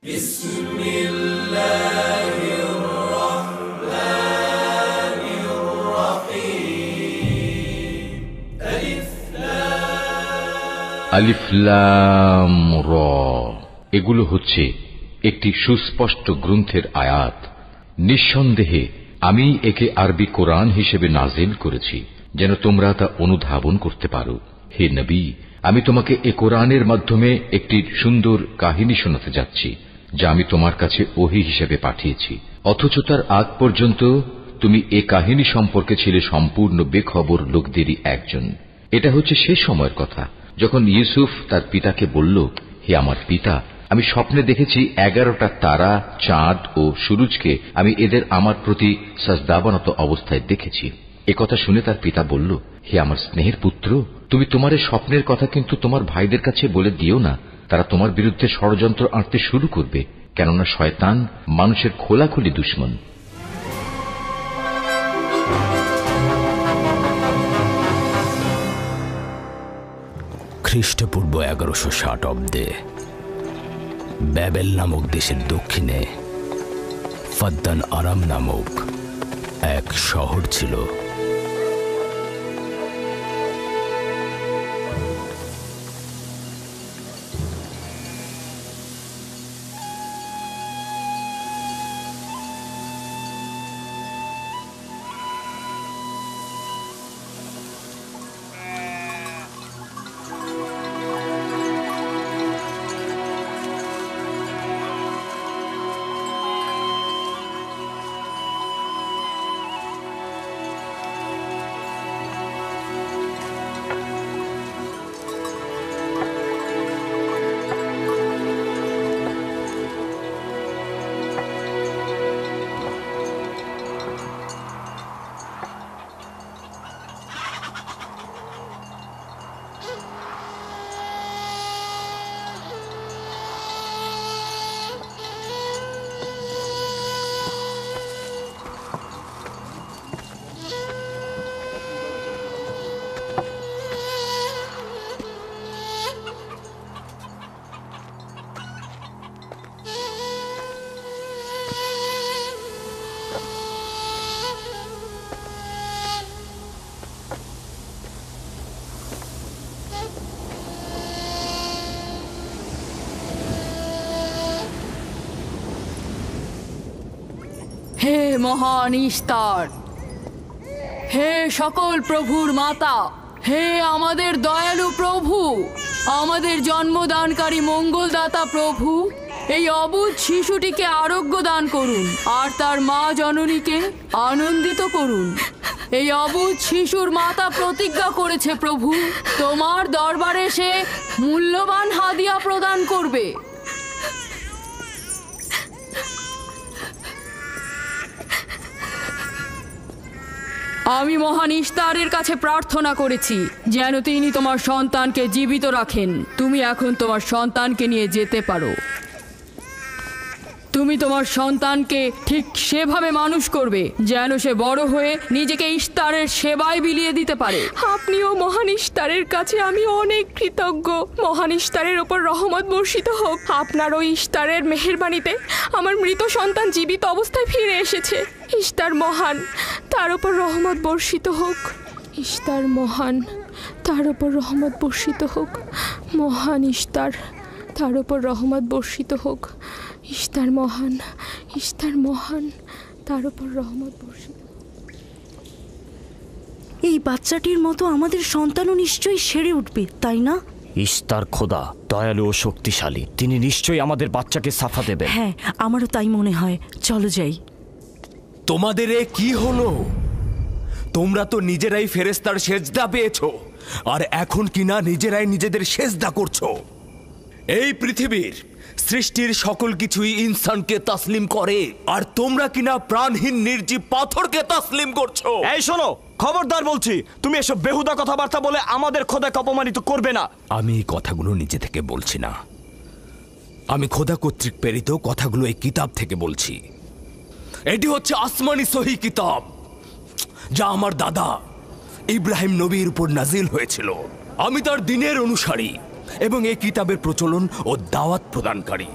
আলিফ লাম র, এগুলো হচ্ছে একটি সুস্পষ্ট গ্রন্থের আয়াত। নিঃসন্দেহে আমি একে আরবি কোরআন হিসেবে নাজিল করেছি যেন তোমরা তা অনুধাবন করতে পারো। হে নবী, আমি তোমাকে এ কোরআনের মাধ্যমে একটি সুন্দর কাহিনী শোনাতে যাচ্ছি যা আমি তোমার কাছে ওহী হিসেবে পাঠিয়েছি, অথচ তার আগ পর্যন্ত তুমি এ কাহিনী সম্পর্কে ছিলে সম্পূর্ণ বেখবর লোকদেরই একজন। এটা হচ্ছে সে সময়ের কথা যখন ইউসুফ তার পিতাকে বলল, হে আমার পিতা, আমি স্বপ্নে দেখেছি 11টা তারা, চাঁদ ও সূরজকে আমি এদের আমার প্রতি সাজদাবনত অবস্থায় দেখেছি। একথা শুনে তার পিতা বলল, হে আমার স্নেহের পুত্র, তুমি তোমার এই স্বপ্নের কথা কিন্তু তোমার ভাইদের কাছে বলে দিও না, তারা তোমার বিরুদ্ধে ষড়যন্ত্র আঁটতে শুরু করবে, কেননা শয়তান মানুষের খোলাখুলি দুশমন। খ্রিস্টপূর্ব 1160 অব্দে ব্যাবেল নামক দেশের দক্ষিণে ফাদ্দান আরাম নামক এক শহর ছিল। হে মহান ইস্তার, হে সকল প্রভুর মাতা, হে আমাদের দয়ালু প্রভু, আমাদের জন্মদানকারী মঙ্গলদাতা প্রভু, এই অবুঝ শিশুটিকে আরোগ্য দান করুন আর তার মা জননীকে আনন্দিত করুন। এই অবুঝ শিশুর মাতা প্রতিজ্ঞা করেছে প্রভু, তোমার দরবারে সে মূল্যবান হাদিয়া প্রদান করবে। আমি মহান ইস্তারের কাছে প্রার্থনা করেছি যেন তিনি তোমার সন্তানকে জীবিত রাখেন। তুমি এখন তোমার সন্তানকে নিয়ে যেতে পারো। তুমি তোমার সন্তানকে ঠিক সেভাবে মানুষ করবে যেন সে বড় হয়ে নিজেকে ইস্তারের সেবায় বিলিয়ে দিতে পারে। আপনিও মহান ইস্তারের কাছে আমি অনেক কৃতজ্ঞ। মহান ইস্তারের ওপর রহমত বর্ষিত হোক। আপনার ওই ইস্তারের মেহেরবানিতে আমার মৃত সন্তান জীবিত অবস্থায় ফিরে এসেছে। ইস্তার মহান, তার ওপর রহমত বর্ষিত হোক। ইস্তার মহান, তার ওপর রহমত বর্ষিত হোক। মহান ইস্তার, তার ওপর রহমত বর্ষিত হোক। ইস্তার মহান, ইস্তার মহান, তার ওপর রহমত বর্ষিত। এই বাচ্চাটির মতো আমাদের সন্তানও নিশ্চয়ই সেরে উঠবে, তাই না? ইস্তার খোদা দয়ালু ও শক্তিশালী, তিনি নিশ্চয়ই আমাদের বাচ্চাকে সাফা দেবেন। হ্যাঁ, আমারও তাই মনে হয়। চলো যাই। তোমাদের এ কি হলো? তোমরা তো নিজেরাই ফেরেশতার সেজদা পেয়েছো, আর এখন কিনা নিজেরাই নিজেদের সেজদা করছো। এই পৃথিবীর সৃষ্টির সকল কিছুই ইনসানকে তাসলিম করে, আর তোমরা কিনা প্রাণহীন নির্জীব পাথরকে তাসলিম করছো। এই শোনো, খবরদার বলছি, তুমি এসব বেহুদা কথাবার্তা বলে আমাদের খোদাকে অপমানিত করবে না। আমি এই কথাগুলো নিজে থেকে বলছি না, আমি খোদা কর্তৃক প্রেরিত কথাগুলো এই কিতাব থেকে বলছি। এটি হচ্ছে আসমানি সহি কিতাব, যা আমার দাদা ইব্রাহিম নবীর উপর নাজিল হয়েছিল। আমি তার দিনের অনুসারী এবং এই কিতাবের প্রচলন ও দাওয়াত প্রদানকারী।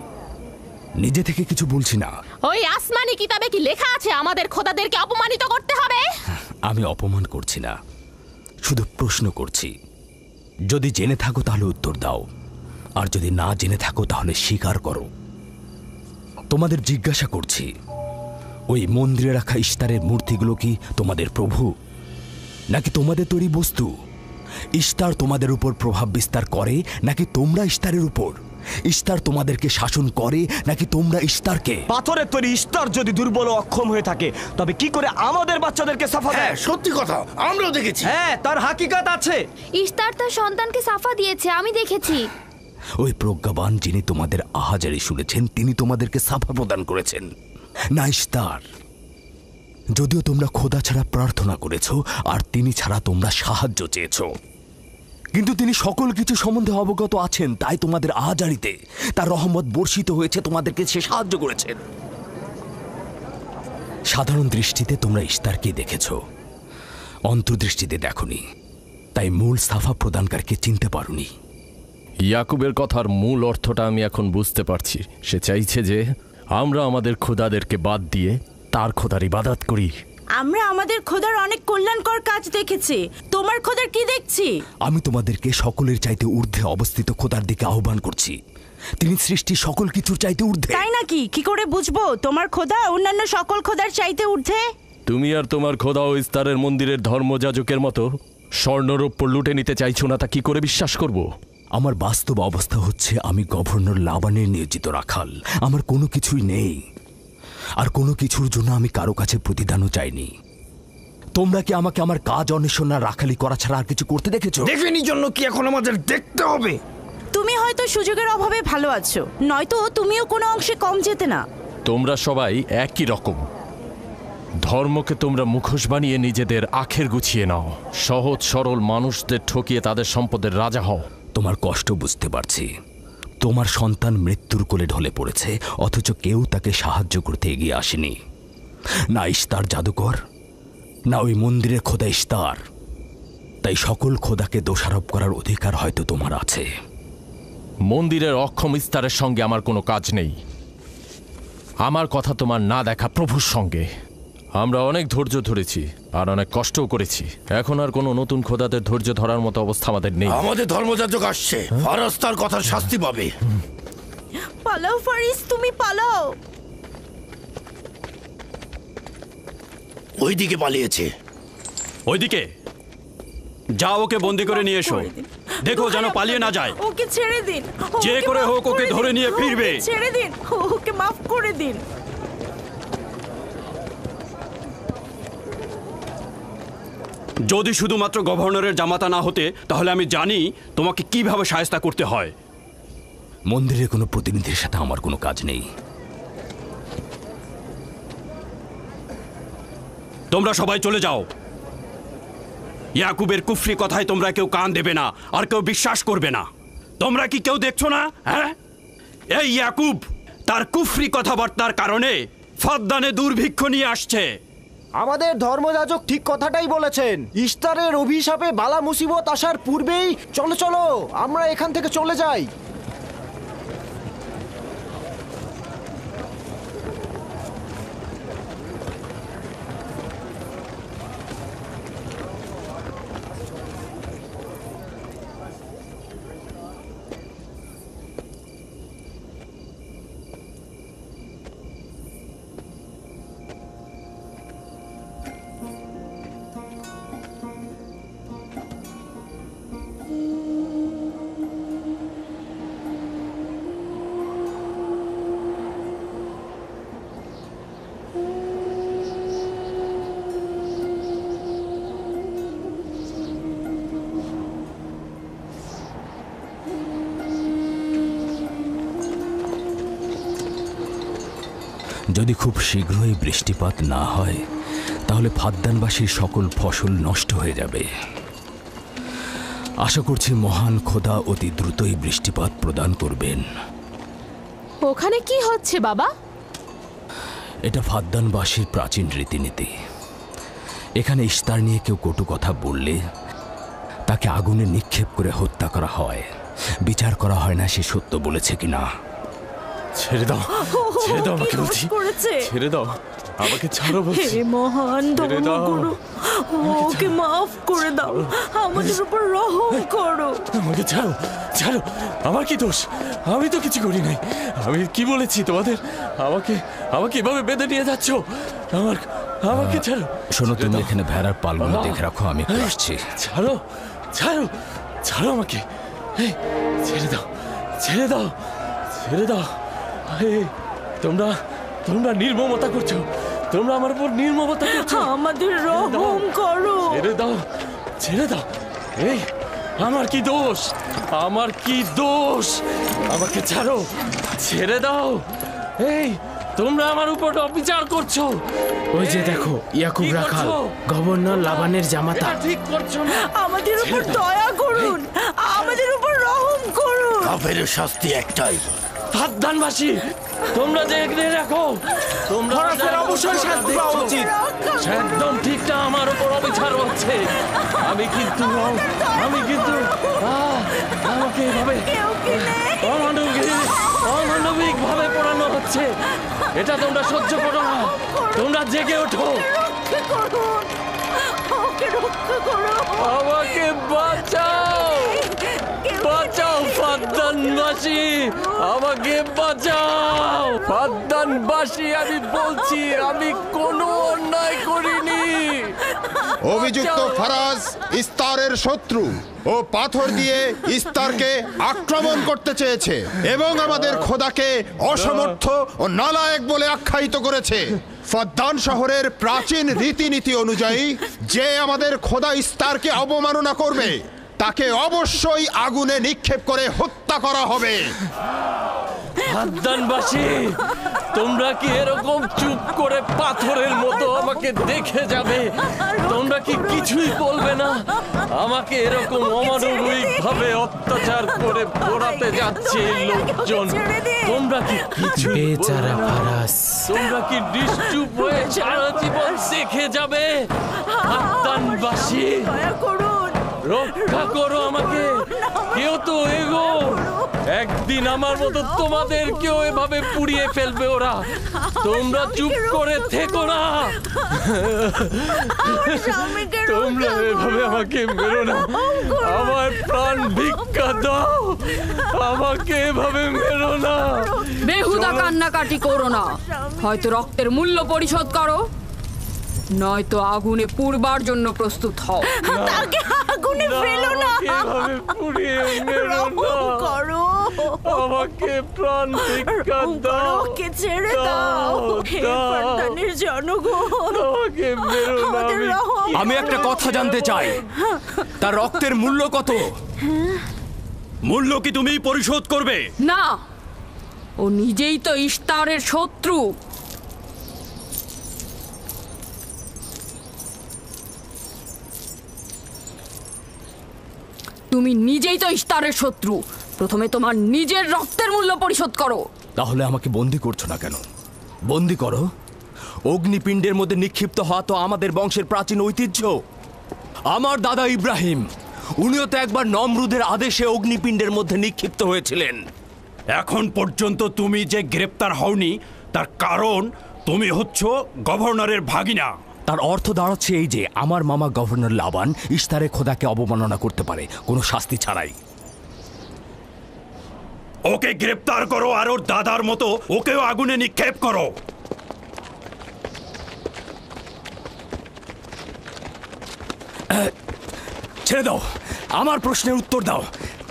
নিজে থেকে কিছু বলছি না। ওই আসমানি কিতাবে কি লেখা আছে আমাদের খোদাদেরকে অপমানিত করতে হবে? আমি অপমান করছি না, শুধু প্রশ্ন করছি। যদি জেনে থাকো তাহলে উত্তর দাও, আর যদি না জেনে থাকো তাহলে স্বীকার করো। তোমাদের জিজ্ঞাসা করছি, ওই মন্দিরে রাখা ইশতারের মূর্তিগুলো কি তোমাদের প্রভু, নাকি তোমাদের তৈরি বস্তু? ইশতার তোমাদের উপর প্রভাব বিস্তার করে নাকি তোমরা ইশতারের উপর? ইশতার তোমাদেরকে শাসন করে নাকি তোমরা ইশতারকে? পাথরের তৈরি ইশতার যদি দুর্বল ও অক্ষম হয়ে থাকে, তবে কি করে আমাদের বাচ্চাদেরকে সাফা দেয়? সত্যি কথা, আমরাও দেখেছি। হ্যাঁ, তার হাকিকাত আছে। ইশতার তার সন্তানকে সাফা দিয়েছে, আমি দেখেছি। ওই প্রজ্ঞাবান যিনি তোমাদের আহাজারি শুনেছেন, তিনি তোমাদেরকে সাফা প্রদান করেছেন, না ইশতার। যদিও তোমরা খোদা ছাড়া প্রার্থনা করেছো আর তিনি ছাড়া তোমরা সাহায্য চেয়েছো, কিন্তু তিনি সকল কিছু সম্বন্ধে অবগত আছেন, তাই তোমাদের আহাজারিতে তার রহমত বর্ষিত হয়েছে, তোমাদেরকে সে সাহায্য করেছেন। সাধারণ দৃষ্টিতে তোমরা ইশতারকে দেখেছো, অন্তর্দৃষ্টিতে দেখোনি, তাই মূল সাফা প্রদানকারীকে চিনতে পারোনি। ইয়াকুবের কথার মূল অর্থটা আমি এখন বুঝতে পারছি। সে চাইছে যে আমরা আমাদের খোদাদেরকে বাদ দিয়ে তার খোদার ইবাদত করি। আমরা আমাদের খোদার অনেক কল্যাণকর কাজ দেখেছি, তোমার খোদার কি দেখছি? আমি তোমাদেরকে সকলের চাইতে ঊর্ধ্বে অবস্থিত খোদার দিকে আহ্বান করছি। তিনি সৃষ্টি সকল কিছুর চাইতে ঊর্ধ্বে। তাই নাকি? কি করে বুঝবো তোমার খোদা অন্যান্য সকল খোদার চাইতে ঊর্ধ্বে? তুমি আর তোমার খোদা ও ইস্তারের মন্দিরের ধর্মযাজকের মতো স্বর্ণরৌপ্য লুটে নিতে চাইছো না, তা কি করে বিশ্বাস করব? আমার বাস্তব অবস্থা হচ্ছে, আমি গভর্নর লাবানের নিয়োজিত রাখাল। আমার কোনো কিছুই নেই, আর কোনো কিছুর জন্য আমি কারো কাছে প্রতিদানও চাইনি। তোমরা কি আমাকে আমার কাজ অন্বেষণ না রাখালি করা ছাড়া আর কিছু করতে দেখেছো? দেখেনি জন্য কি এখন আমাদের দেখতে হবে? তুমি হয়তো সুযোগের অভাবে ভালো আছো, নয়তো তুমিও কোনো অংশে কম যেতে না। তোমরা সবাই একই রকম। ধর্মকে তোমরা মুখোশ বানিয়ে নিজেদের আখের গুছিয়ে নাও, সহজ সরল মানুষদের ঠকিয়ে তাদের সম্পদের রাজা হও। তোমার কষ্ট বুঝতে পারছি। তোমার সন্তান মৃত্যুর কোলে ঢলে পড়েছে, অথচ কেউ তাকে সাহায্য করতে এগিয়ে আসেনি। না ইশতার জাদুকর, না ওই মন্দিরের খোদা ইশতার। তাই সকল খোদাকে দোষারোপ করার অধিকার হয়তো তোমার আছে। মন্দিরের অক্ষম ইস্তারের সঙ্গে আমার কোনো কাজ নেই। আমার কথা তোমার না দেখা প্রভুর সঙ্গে। আমরা অনেক ধৈর্য ধরেছি আর অনেক কষ্টও করেছি। এখন আর কোনো নতুন খোদাদের ধৈর্য ধরার মতো অবস্থা আমাদের নেই। আমাদের ধর্মযাজক আসছে, ফারাজ তার কথার শাস্তি পাবে। পালাও ফারিস, তুমি পালাও। ওইদিকে পালিয়েছে। ওইদিকে যাও, ওকে বন্দি করে নিয়ে এসো। দেখো যেন পালিয়ে না যায়। ওকে ছেড়ে দিন, যে করে হোক ওকে ধরে নিয়ে ফিরবে। ছেড়ে দিন, ওকে মাফ করে দিন। যদি শুধুমাত্র গভর্নরের জামাতা না হতে, তাহলে আমি জানি তোমাকে কিভাবে শায়েস্তা করতে হয়। মন্দিরের কোনো প্রতিনিধির সাথে আমার কোনো কাজ নেই। তোমরা সবাই চলে যাও। ইয়াকুবের কুফরি কথায় তোমরা কেউ কান দেবে না, আর কেউ বিশ্বাস করবে না। তোমরা কি কেউ দেখছো না? হ্যাঁ, এই ইয়াকুব তার কুফরি কথাবার্তার কারণে ফাদ্দানে দুর্ভিক্ষ নিয়ে আসছে। আমাদের ধর্মযাজক ঠিক কথাটাই বলেছেন। ইশতারের অভিশাপে বালা মুসিবত আসার পূর্বেই চলো চলো আমরা এখান থেকে চলে যাই। যদি খুব শীঘ্রই বৃষ্টিপাত না হয়, তাহলে ফাদ্দানবাসীর সকল ফসল নষ্ট হয়ে যাবে। আশা করছি মহান খোদা অতি দ্রুতই বৃষ্টিপাত প্রদান করবেন। ওখানে কি হচ্ছে বাবা? এটা ফাদ্দানবাসীর প্রাচীন রীতিনীতি। এখানে ইশতার নিয়ে কেউ কটু কথা বললে তাকে আগুনে নিক্ষেপ করে হত্যা করা হয়। বিচার করা হয় না সে সত্য বলেছে কিনা। ছেড়ে দাও, ছেড়ে দাও আমাকে বলছি, ছেড়ে দাও আমাকে, ছাড়ো বলছি। হে মহান ছেড়ে দাও। ধর্মগুরু, ওকে মাফ করে দাও, আমাদের উপর রহম করো। আমাকে ছাড়ো, ছাড়ো, আমার কি দোষ? আমি তো কিছু করি নাই। আমি কি বলেছি তোমাদের? আমাকে আমাকে এভাবে বেঁধে নিয়ে যাচ্ছ? আমাকে ছাড়ো। শোনো, তুমি এখানে ভেড়ার পালগুলো দেখে রাখো, আমি একটু আসছি। ছাড়ো, ছাড়ো, ছাড়ো আমাকে। এই, ছেড়ে দাও, ছেড়ে দাও, ছেড়ে দাও। এই, তোমরা তোমরা নির্মমতা করছো, তোমরা আমার উপর নির্মমতা করছো। আমাদের রহম করো। ছেড়ে দাও, ছেড়ে দাও। এই, আমার কি দোষ? আমার কি দোষ? আমাকে ছাড়ো, ছেড়ে দাও। এই, তোমরা আমার উপর অবিচার করছো। ওই যে দেখো, ইয়াকুব রাখাল, গভর্নর লাবানের জামাতা। এটা ঠিক করছো না। আমাদের উপর দয়া করুন, আমাদের উপর রহম করুন। কাফেরের শাস্তি একটাই। ফাদ্দানবাসী, তোমরা দেখে রাখো, তোমরা অবশ্যই শাস্তি পাওয়া উচিত। একদম ঠিকটা আমার উপর অবিচার হচ্ছে। আমি কিন্তু আমাকে এভাবে অমানবিক ভাবে পড়ানো হচ্ছে। এটা তোমরা সহ্য করো না, তোমরা জেগে ওঠো। আমাকে বাঁচাও, বাঁচাও ফাদ্দানবাসী, আমাকে বাঁচাও ফাদ্দানবাসী। আমি বলছি, আমি কোনো অন্যায় করিনি। অভিযুক্ত ফারাজ ইস্তারের শত্রু ও পাথর দিয়ে ইস্তারকে আক্রমণ করতে চেয়েছে এবং আমাদের খোদাকে অসমর্থ ও নালায়েক বলে আখ্যায়িত করেছে। ফাদ্দান শহরের প্রাচীন রীতিনীতি অনুযায়ী যে আমাদের খোদা ইস্তারকে অবমাননা করবে তাকে অবশ্যই আগুনে নিক্ষেপ করে হত্যা করা হবে। ফাদ্দানবাসী, তোমরা কি এরকম চুপ করে পাথরের মতো আমাকে দেখে যাবে? তোমরা কি কিছুই বলবে না? আমাকে এরকম অমানবিক ভাবে অত্যাচার করে পোড়াতে যাচ্ছে এই লোকজন। তোমরা কি কিছুই বেচারা ফারাজ, তোমরা কি নিশ্চুপ হয়ে সারা জীবন দেখে যাবে? ফাদ্দানবাসী, রক্ষা করো আমাকে, কেউ তো এগো। একদিন আমার মতো তোমাদের কেউ এভাবে পুড়িয়ে ফেলবে ওরা। তোমরা চুপ করে থেকো না, তোমরা এভাবে আমাকে মেরো না। আমার প্রাণ ভিক্ষা দাও, আমাকে এভাবে মেরো না। বেহুদা কান্নাকাটি করো না, হয়তো রক্তের মূল্য পরিশোধ করো, নয়তো আগুনে পুড়বার জন্য প্রস্তুত হও। তাকে আগুনে ফেলো না, এভাবে পুড়িয়ে মেরো না, করো, আমাকে প্রাণ ভিক্ষা দাও, ওকে ছেড়ে দাও। হে ফাদ্দানের জনগণ, আমাকে মেরো না। আমাদের রহম। আমি একটা কথা জানতে চাই, তার রক্তের মূল্য কত? মূল্য কি তুমি পরিশোধ করবে? না, ও নিজেই তো ইস্তারের শত্রু। তুমি নিজেই তো ইস্তারের শত্রু, প্রথমে তোমার নিজের রক্তের মূল্য পরিশোধ করো। তাহলে আমাকে বন্দি করছো না কেন? বন্দি করো। অগ্নিপিণ্ডের মধ্যে নিক্ষিপ্ত হওয়া তো আমাদের বংশের প্রাচীন ঐতিহ্য। আমার দাদা ইব্রাহিম, উনিও তো একবার নমরুদের আদেশে অগ্নিপিণ্ডের মধ্যে নিক্ষিপ্ত হয়েছিলেন। এখন পর্যন্ত তুমি যে গ্রেপ্তার হওনি তার কারণ তুমি হচ্ছ গভর্নরের ভাগিনা। তার অর্থ দাঁড়াচ্ছে এই যে আমার মামা গভর্নর লাবান ইস্তারে খোদাকে অবমাননা করতে পারে কোনো শাস্তি ছাড়াই। ওকে গ্রেপ্তার করো আর ওর দাদার মতো ওকেও আগুনে নিক্ষেপ করো। ছেড়ে দাও, আমার প্রশ্নের উত্তর দাও,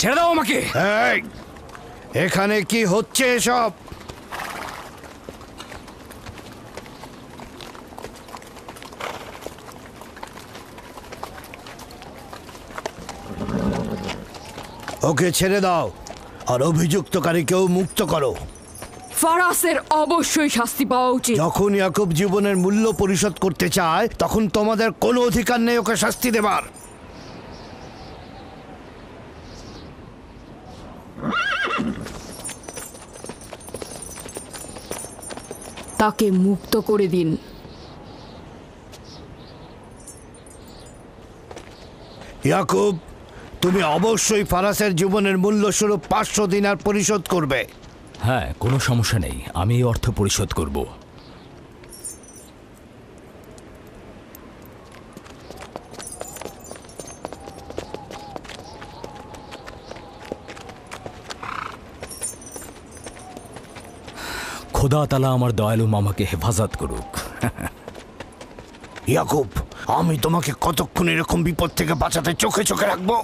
ছেড়ে দাও আমাকে। এখানে কি হচ্ছে এসব? ওকে ছেড়ে দাও আর অভিযুক্তকারীকেও মুক্ত করো। ফারাসের অবশ্যই শাস্তি পাওয়া উচিত। যখন ইয়াকুব জীবনের মূল্য পরিশোধ করতে চায় তখন তোমাদের কোনো অধিকার নেই ওকে শাস্তি দেবার। তাকে মুক্ত করে দিন। ইয়াকুব, তুমি অবশ্যই ফারাসের জীবনের মূল্য স্বরূপ 500 দিনার পরিশোধ করবে। হ্যাঁ, কোনো সমস্যা নেই, আমি এই অর্থ পরিশোধ করব। খোদা তাআলা আমার দয়ালু মামাকে হেফাজত করুক। ইয়াকুব, আমি তোমাকে কতক্ষণ এরকম বিপদ থেকে বাঁচাতে চোখে চোখে রাখবো?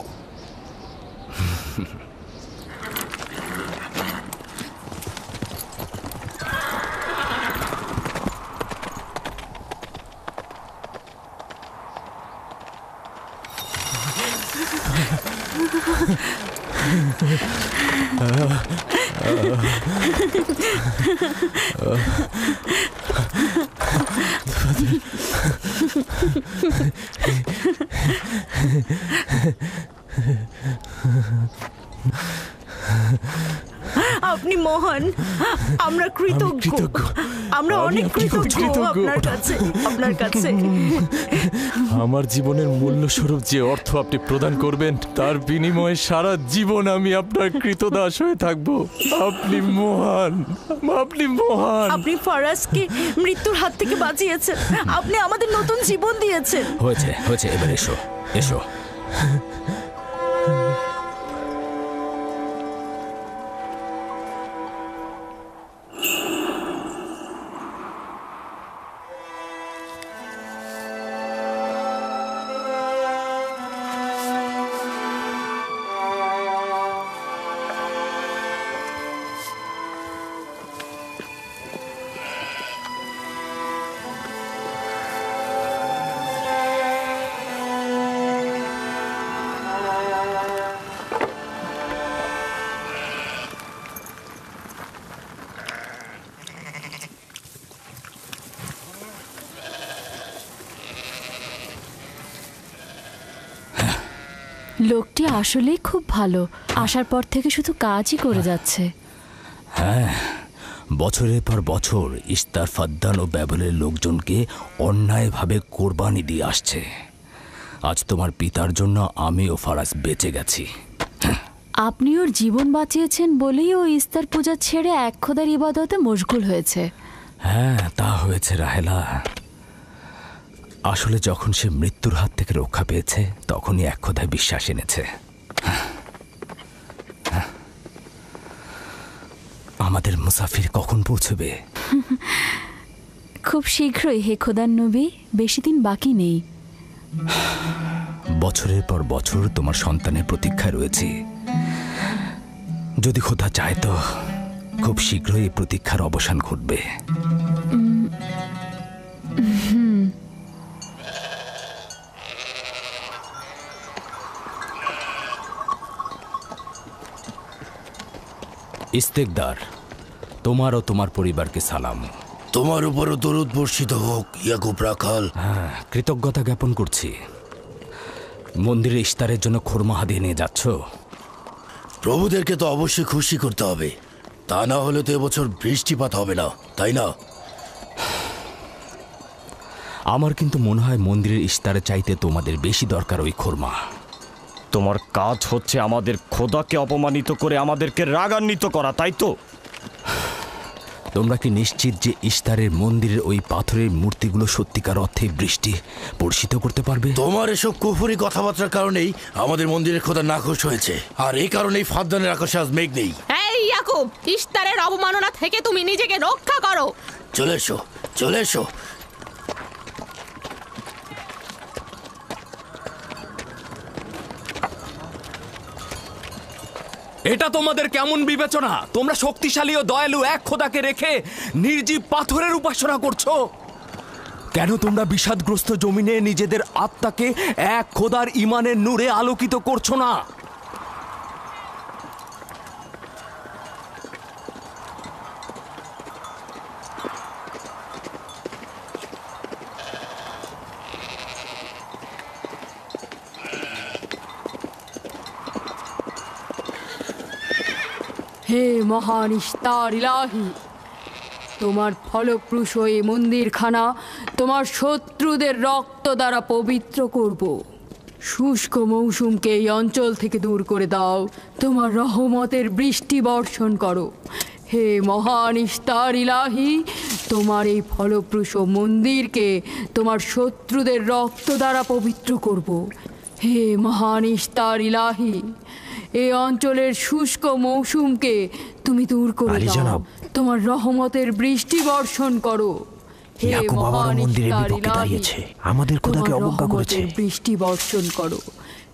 আপনি মহান, আমরা কৃতজ্ঞ, আমরা অনেক কৃতজ্ঞ আপনার কাছে। আমার জীবনের মূল্য স্বরূপ যে অর্থ আপনি প্রদান করবেন তার বিনিময়ে সারা জীবন আমি আপনার কৃতদাস হয়ে থাকব। আপনি মহান, আপনি মহান। আপনি ফারাজকে মৃত্যুর হাত থেকে বাঁচিয়েছেন, আপনি আমাদের নতুন জীবন দিয়েছেন। হয়েছে হয়েছে, এবার এসো এসো। লোকটি আসলেই খুব ভালো, আসার পর থেকে শুধু কাজই করে যাচ্ছে। হ্যাঁ, বছরের পর বছর ইস্তার, ফাদ্দান ও ব্যাবলের লোকজনকে অন্যায়ভাবে কোরবানি দিয়ে আসছে। আজ তোমার পিতার জন্য আমি ও ফারাজ বেঁচে গেছি। আপনি ওর জীবন বাঁচিয়েছেন বলেই ও ইস্তার পূজা ছেড়ে এক খোদার ইবাদতে মশগুল হয়েছে। হ্যাঁ, তা হয়েছে রাহেলা। আসলে যখন সে মৃত্যুর হাত থেকে রক্ষা পেয়েছে তখনই এক খোদায় বিশ্বাস এনেছে। আমাদের মুসাফির কখন পৌঁছবে? খুব শীঘ্রই হে খোদার নবী, বেশি দিন বাকি নেই। বছরের পর বছর তোমার সন্তানের প্রতীক্ষায় রয়েছি। যদি খোদা চায় তো খুব শীঘ্রই এই প্রতীক্ষার অবসান ঘটবে। ইস্তেকদার, তোমার ও তোমার পরিবারকে সালাম। তোমার উপরও দরুদ বর্ষিত হোক ইয়াকুব রাখাল। হ্যাঁ, কৃতজ্ঞতা জ্ঞাপন করছি। মন্দিরে ইস্তারের জন্য খোরমা হাদিয়ে নিয়ে যাচ্ছ? প্রভুদেরকে তো অবশ্যই খুশি করতে হবে, তা না হলে তো এবছর বৃষ্টিপাত হবে না, তাই না? আমার কিন্তু মনে হয় মন্দিরের ইস্তারে চাইতে তোমাদের বেশি দরকার ওই খোরমা। তোমার কাজ হচ্ছে আমাদের খোদাকে অপমানিত করে আমাদেরকে রাগান্বিত করা, তাই তো? তোমরা কি নিশ্চিত যে ইস্তারের মন্দিরের ওই পাথরের মূর্তিগুলো সত্যিকার অর্থে বৃষ্টি বর্ষিত করতে পারবে? তোমার এসব কুফুরি কথাবার্তার কারণেই আমাদের মন্দিরের খোদা নাখোশ হয়েছে, আর এই কারণেই ফাদ্দানের আকাশে আজ মেঘ নেই। এই ইয়াকুব, ইস্তারের অবমাননা থেকে তুমি নিজেকে রক্ষা করো। চলে এসো, চলে এসো। এটা তোমাদের কেমন বিবেচনা? তোমরা শক্তিশালী ও দয়ালু এক খোদাকে রেখে নির্জীব পাথরের উপাসনা করছো। কেন তোমরা বিষাদগ্রস্ত জমিনে নিজেদের আত্মাকে এক খোদার ঈমানের নূরে আলোকিত করছো না? হে মহান ইস্তার ইলাহি, তোমার ফলপ্রসূ এই মন্দিরখানা তোমার শত্রুদের রক্ত দ্বারা পবিত্র করব। শুষ্ক মৌসুমকে এই অঞ্চল থেকে দূর করে দাও, তোমার রহমতের বৃষ্টি বর্ষণ করো। হে মহান ইস্তার ইলাহি, তোমার এই ফলপ্রসূ মন্দিরকে তোমার শত্রুদের রক্ত দ্বারা পবিত্র করব। হে মহান ইস্তার ইলাহি, এই অঞ্চলের শুষ্ক মৌসুমকে তুমি দূর করে দাও। তোমার রহমতের বৃষ্টি বর্ষণ করো। হে মহান ইস্তার ইলাহি, আমাদের খোদাকে তোমার অবজ্ঞা করেছে। রহমতের বৃষ্টি বর্ষণ করো।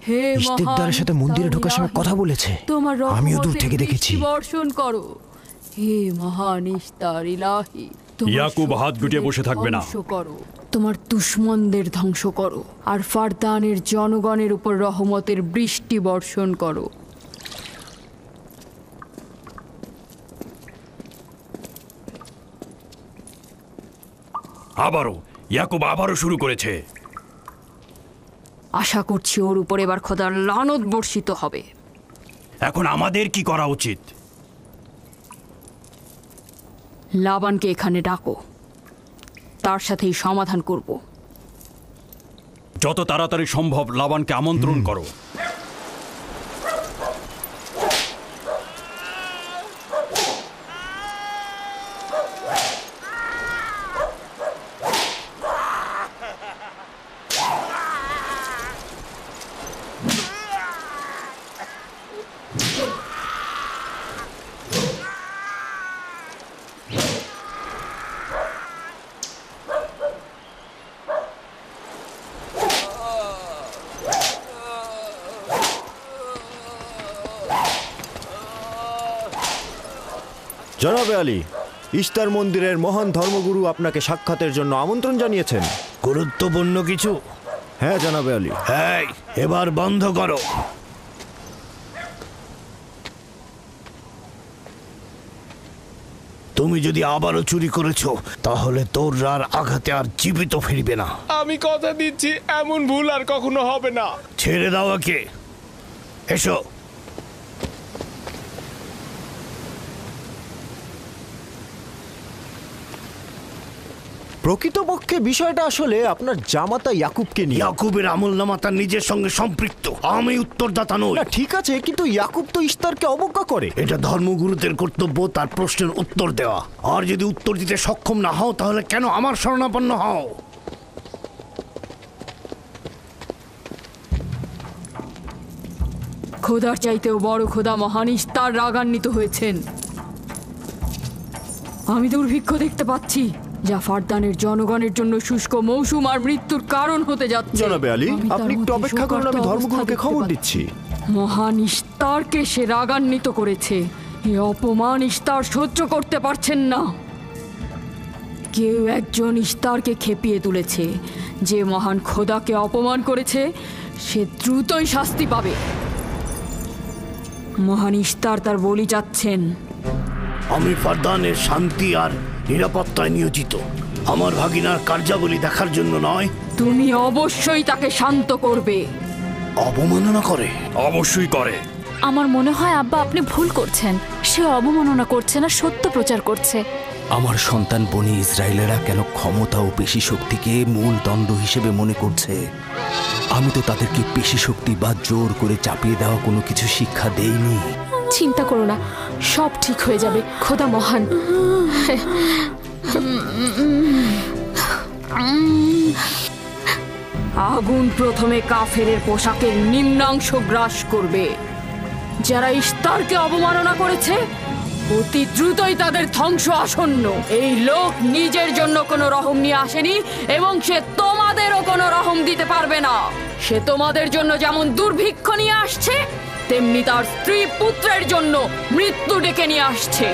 হে ইশতেকদারের সাথে মন্দিরে ঢোকার সময় কথা বলেছে, তোমার আমিও দূর থেকে রহমতের দেখেছি। বৃষ্টি বর্ষণ করো। হে মহান ইস্তার ইলাহি, তোমার ইয়াকুব হাত গুটিয়ে বসে থাকবে না। ধ্বংস করো, তোমার দুশমনদের ধ্বংস করো, আর ফারদানের জনগণের উপর রহমতের বৃষ্টি বর্ষণ করো। আবারও শুরু করেছে। আশা করছি ওর উপর এবার খোদার লানত বর্ষিত হবে। এখন আমাদের কি করা উচিত? লাবানকে এখানে ডাকো, তার সাথেই সমাধান করব। যত তাড়াতাড়ি সম্ভব লাবানকে আমন্ত্রণ করো। জনাবে আলী, ইস্তার মন্দিরের মহান ধর্মগুরু আপনাকে সাক্ষাতের জন্য আমন্ত্রণ জানিয়েছেন। গুরুত্বপূর্ণ কিছু? হ্যাঁ জনাবে আলী। হ্যাঁ, এবার বন্ধ করো। তুমি যদি আবারও চুরি করেছো তাহলে তোর আর আঘাতে আর জীবিত ফিরবে না। আমি কথা দিচ্ছি এমন ভুল আর কখনো হবে না। ছেড়ে দাও একে। এসো। প্রকৃতপক্ষে বিষয়টা আসলে আপনার জামাতা ইয়াকুবকে নিয়ে। ইয়াকুবের আমলনামা তার নিজের সঙ্গে সম্পৃক্ত। আমি উত্তরদাতা নই। না ঠিক আছে, কিন্তু ইয়াকুব তো ইস্তারকে অবজ্ঞা করে। এটা ধর্মগুরুদের কর্তব্য তার প্রশ্নের উত্তর দেওয়া। আর যদি উত্তর দিতে সক্ষম না হও তাহলে কেন আমার শরণাপন্ন হও? খোদার চাইতেও বড় খোদা মহান ইস্তার রাগান্বিত হয়েছেন। আমি দুর্ভিক্ষ দেখতে পাচ্ছি, যা ফারদানের জনগণের জন্য শুষ্ক মৌসুম আর মৃত্যুর কারণ হতে যাচ্ছে। জনাবে আলী, আপনি একটু অপেক্ষা করুন, আমি ধর্মগুরুকে খবর দিচ্ছি। মহান ইস্তারকে সে রাগান্বিত করেছে। এই অপমান ইস্তার সহ্য করতে পারছেন না। কেউ একজন ইস্তারকে খেপিয়ে তুলেছে। যে মহান খোদাকে অপমান করেছে সে দ্রুতই শাস্তি পাবে। মহান ইস্তার তার বলি চাচ্ছেন। আমি ফারদানের শান্তি আর নিরাপত্তায় নিয়োজিত। আমার ভাগিনার কার্যাবলী দেখার জন্য নয়। তুমি অবশ্যই তাকে শান্ত করবে। অবমাননা করে? অবশ্যই করে। আমার মনে হয় আব্বা আপনি ভুল করছেন। সে অবমাননা করছে না, সত্য প্রচার করছে। আমার সন্তান বনি ইসরায়েলেরা কেন ক্ষমতা ও পেশি শক্তিকে মূল দণ্ড হিসেবে মনে করছে? আমি তো তাদেরকে পেশি শক্তি বা জোর করে চাপিয়ে দেওয়া কোনো কিছু শিক্ষা দেইনি। চিন্তা করো না, সব ঠিক হয়ে যাবে। খোদা মহান। আগুন প্রথমে কাফেরের পোশাকের নিম্নাংশ গ্রাস করবে। যারা ইস্তারকে অবমাননা করেছে অতি দ্রুতই তাদের ধ্বংস আসন্ন। এই লোক নিজের জন্য কোনো রহম নিয়ে আসেনি এবং সে তোমাদেরও কোনো রহম দিতে পারবে না। সে তোমাদের জন্য যেমন দুর্ভিক্ষ নিয়ে আসছে, তেমনি তার স্ত্রী পুত্রের জন্য মৃত্যু ডেকে নিয়ে আসছে।